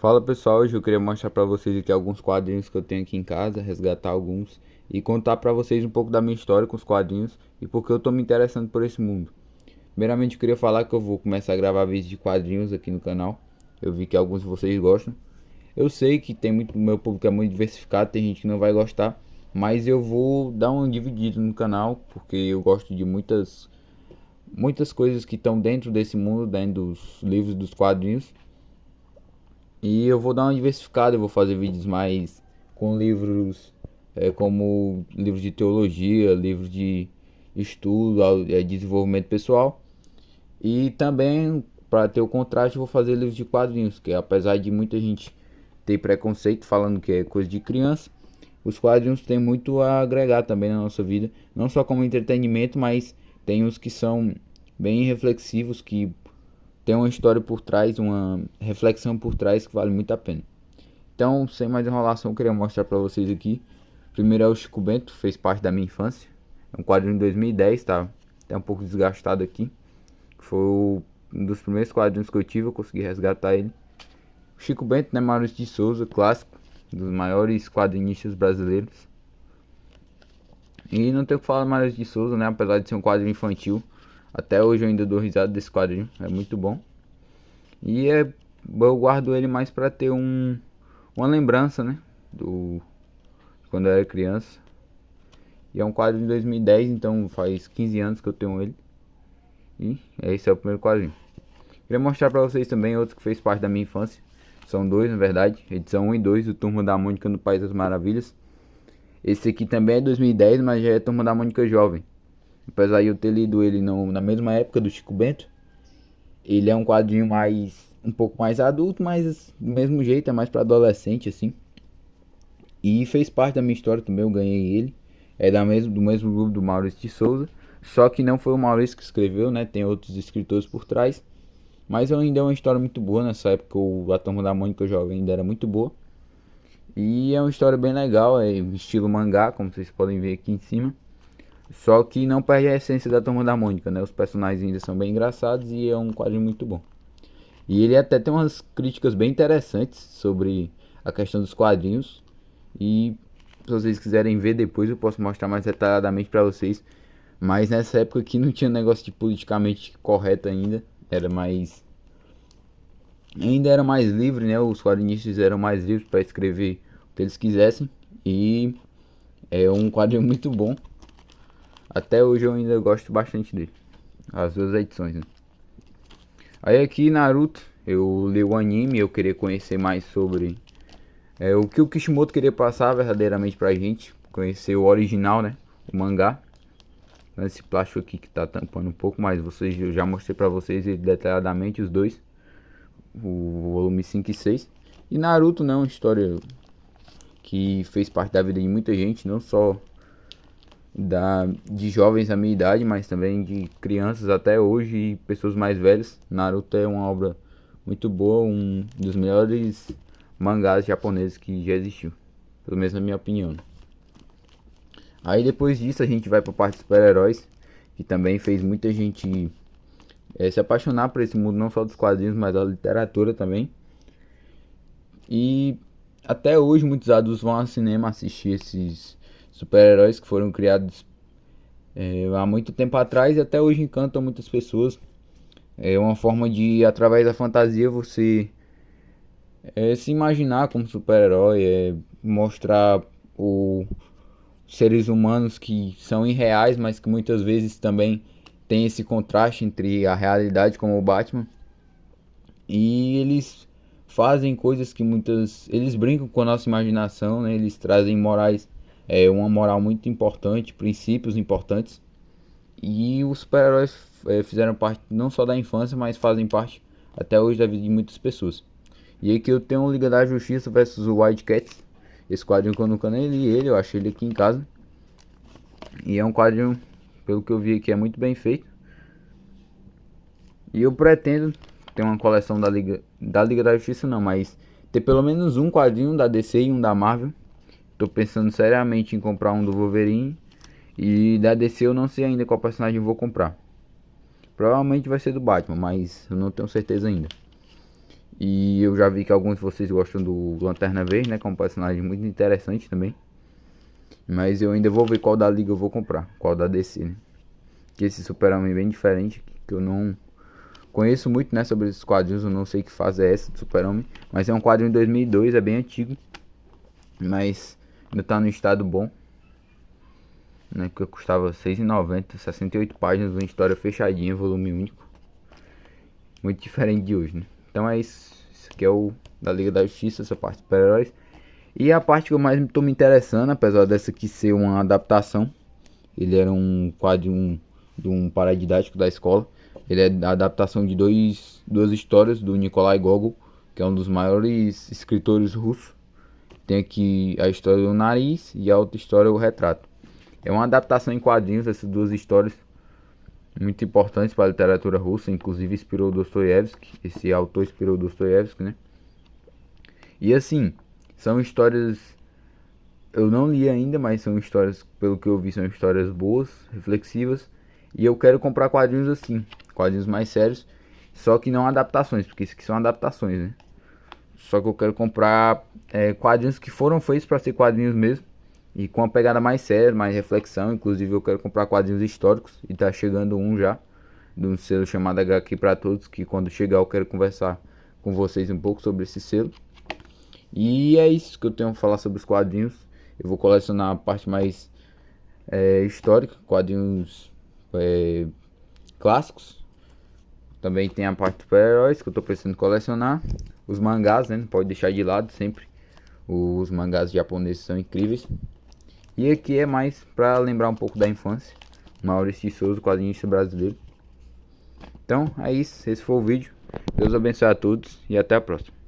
Fala pessoal, hoje eu queria mostrar pra vocês aqui alguns quadrinhos que eu tenho aqui em casa, resgatar alguns e contar pra vocês um pouco da minha história com os quadrinhos e porque eu tô me interessando por esse mundo. Primeiramente eu queria falar que eu vou começar a gravar vídeos de quadrinhos aqui no canal. Eu vi que alguns de vocês gostam. Eu sei que tem muito, meu público é muito diversificado, tem gente que não vai gostar, mas eu vou dar um dividido no canal porque eu gosto de muitas coisas que estão dentro desse mundo, dentro dos livros, dos quadrinhos. E eu vou dar uma diversificada, eu vou fazer vídeos mais com livros como livros de teologia, livros de estudo, desenvolvimento pessoal. E também, para ter o contraste, eu vou fazer livros de quadrinhos, que apesar de muita gente ter preconceito falando que é coisa de criança, os quadrinhos têm muito a agregar também na nossa vida, não só como entretenimento, mas tem os que são bem reflexivos, que tem uma história por trás, uma reflexão por trás que vale muito a pena. Então, sem mais enrolação, eu queria mostrar para vocês aqui. Primeiro é o Chico Bento, fez parte da minha infância. É um quadrinho de 2010, tá até um pouco desgastado aqui. Foi um dos primeiros quadrinhos que eu tive, eu consegui resgatar ele. O Chico Bento, né, Maurício de Souza, clássico, dos maiores quadrinistas brasileiros. E não tenho o que falar do Maurício de Souza, né, apesar de ser um quadrinho infantil. Até hoje eu ainda dou risada desse quadrinho, é muito bom. E eu guardo ele mais pra ter uma lembrança, né? Do quando eu era criança. E é um quadro de 2010, então faz 15 anos que eu tenho ele. E esse é o primeiro quadrinho. Queria mostrar pra vocês também outro que fez parte da minha infância. São dois, na verdade. Edição 1 e 2 do Turma da Mônica no País das Maravilhas. Esse aqui também é 2010, mas já é Turma da Mônica Jovem. Apesar de eu ter lido ele na mesma época do Chico Bento. Ele é um quadrinho um pouco mais adulto, mas do mesmo jeito, é mais para adolescente assim. E fez parte da minha história também, eu ganhei ele. É do mesmo grupo do Maurício de Souza, só que não foi o Maurício que escreveu, né? Tem outros escritores por trás. Mas ainda é uma história muito boa, nessa época a Turma da Mônica Jovem ainda era muito boa. E é uma história bem legal, é estilo mangá, como vocês podem ver aqui em cima. Só que não perde a essência da Turma da Mônica, né? Os personagens ainda são bem engraçados e é um quadrinho muito bom. E ele até tem umas críticas bem interessantes sobre a questão dos quadrinhos. E se vocês quiserem ver depois eu posso mostrar mais detalhadamente pra vocês. Mas nessa época aqui não tinha negócio de politicamente correto ainda. Ainda era mais livre, né? Os quadrinistas eram mais livres para escrever o que eles quisessem. E é um quadrinho muito bom. Até hoje eu ainda gosto bastante dele. As duas edições, né? Aí aqui Naruto, eu li o anime, eu queria conhecer mais sobre o que o Kishimoto queria passar verdadeiramente pra gente. Conhecer o original, né? O mangá. Esse plástico aqui que tá tampando um pouco, mas eu já mostrei pra vocês detalhadamente os dois. O volume 5 e 6. E Naruto, né? Uma história que fez parte da vida de muita gente, não só de jovens da minha idade, mas também de crianças até hoje e pessoas mais velhas. Naruto é uma obra muito boa, um dos melhores mangás japoneses que já existiu, pelo menos na minha opinião. Aí depois disso a gente vai para a parte de super-heróis, que também fez muita gente se apaixonar por esse mundo, não só dos quadrinhos, mas da literatura também. E até hoje muitos adultos vão ao cinema assistir esses super-heróis que foram criados há muito tempo atrás e até hoje encantam muitas pessoas. É uma forma de, através da fantasia, você se imaginar como super-herói, mostrar os seres humanos que são irreais, mas que muitas vezes também tem esse contraste entre a realidade, como o Batman. E eles fazem coisas que eles brincam com a nossa imaginação, né? Eles trazem morais, uma moral muito importante, princípios importantes. E os super-heróis fizeram parte não só da infância, mas fazem parte até hoje da vida de muitas pessoas. E aqui eu tenho o Liga da Justiça versus o Wildcats. Esse quadrinho que eu nunca nem li ele, eu achei ele aqui em casa. E é um quadrinho, pelo que eu vi aqui, é muito bem feito. E eu pretendo ter uma coleção da Liga da Justiça não, mas ter pelo menos um quadrinho da DC e um da Marvel. Tô pensando seriamente em comprar um do Wolverine. E da DC eu não sei ainda qual personagem eu vou comprar. Provavelmente vai ser do Batman, mas eu não tenho certeza ainda. E eu já vi que alguns de vocês gostam do Lanterna Verde, né? Que é um personagem muito interessante também. Mas eu ainda vou ver qual da Liga eu vou comprar, qual da DC, né? Que esse Super-Homem é bem diferente, que eu não conheço muito, né, sobre esses quadrinhos. Eu não sei que fase é essa do Super-Homem, mas é um quadrinho de 2002, é bem antigo, mas ainda tá no estado bom, né, que custava R$6,90, 68 páginas, uma história fechadinha, volume único. Muito diferente de hoje, né? Então é isso, isso aqui é o da Liga da Justiça, essa parte de super-heróis. E a parte que eu mais estou me interessando, apesar dessa aqui ser uma adaptação, ele era um quadrinho de um paradidático da escola. Ele é a adaptação de duas histórias do Nikolai Gogol, que é um dos maiores escritores russos. Tem aqui a história do nariz e a outra história o retrato. É uma adaptação em quadrinhos, essas duas histórias muito importantes para a literatura russa, inclusive inspirou Dostoiévski, esse autor inspirou Dostoiévski, né? E assim, são histórias, eu não li ainda, mas são histórias, pelo que eu vi, são histórias boas, reflexivas. E eu quero comprar quadrinhos assim, quadrinhos mais sérios, só que não adaptações, porque isso aqui são adaptações, né? Só que eu quero comprar quadrinhos que foram feitos para ser quadrinhos mesmo, e com uma pegada mais séria, mais reflexão. Inclusive eu quero comprar quadrinhos históricos, e tá chegando um já, de um selo chamado HQ para Todos, que quando chegar eu quero conversar com vocês um pouco sobre esse selo. E é isso que eu tenho a falar sobre os quadrinhos. Eu vou colecionar a parte mais histórica, quadrinhos clássicos. Também tem a parte de super-heróis que eu tô precisando colecionar. Os mangás, né? Não pode deixar de lado sempre. Os mangás japoneses são incríveis. E aqui é mais para lembrar um pouco da infância. Maurício de Souza, quadrinista brasileiro. Então é isso. Esse foi o vídeo. Deus abençoe a todos e até a próxima.